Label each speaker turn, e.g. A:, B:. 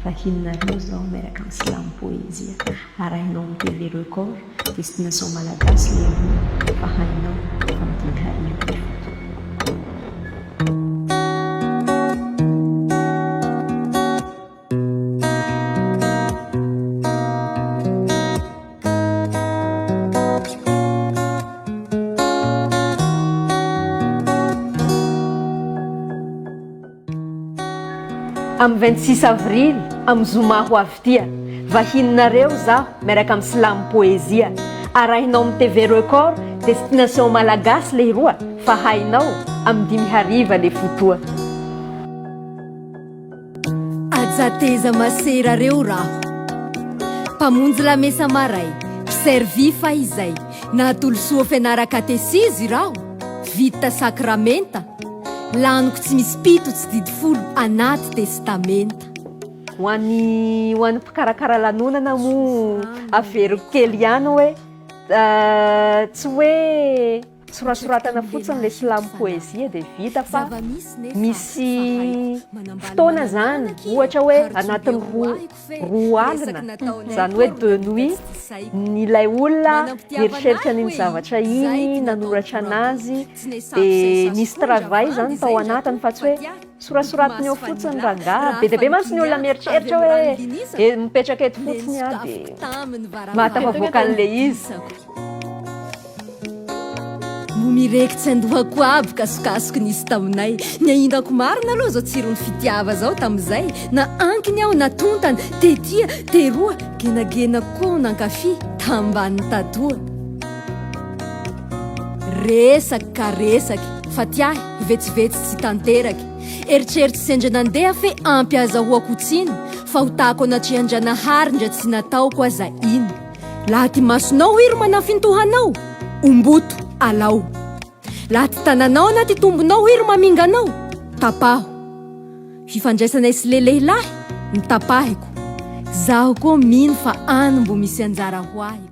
A: Vahinareo zao miaraka amin'ny silamo poezia arahinao amin'ny TV Record destination malagasy leroa fa hainao fa midika hariva.
B: Am 26 avril am zoma ho avy tia vahininareo zaho miaraka amin'ny silamo poezia arahinao amin'ny TV Record destination malagasy leroa fa hainao amin'ny 5 le fotoa.
C: Ajateza maserareo raho mpamonjy lamesa maray mpiservi fa izay natolosoa fianara katesizy raho vita sakramenta laniko tsy misy pito tsy didy folo anaty testamenta.
B: Ho an'ny mpikarakara lanonana mo averiko kely ihany hoe tsy hoe sorasoratana fotsiny le silamo poezia dia vita fa misy fotoana zany ohatra hoe anatin'ny roa alina zany hoe 2 nuit nilay olona mieritreritra n'iny zavatra iny nanoratra anazy dia misy travail zany tao anatiny fa tsy hoe sorasoratiny eo fotsiny rangaha be dia be mantsy ny olona mieritreritra hoe mipetraka eto fotsiny dia mahatafavoaka an'le izy.
C: Mirekitsy andohako aby kasokasoko nisy taminay niahindrako marina aloha zao tsirony fitiava zao tamizay na ankiny aho natontany tetia teroa genagena koa nankafy tambany tatoa resaky ka resaky fa tiahy vetsivetsy tsy tanteraky eritreritry sendra nandeha fe ampy azahoako tsiny fa ho tako anatrihan-dranahary ndra tsy nataoko aza iny laha ty masonao iry manafintohanao omboto alao laha ty tananao na ty tombonao iry maminganao tapaho fifandraisanay sy lelehilahy ny tapahiko zaho koa mino fa any mbo misy anjara ho ahy.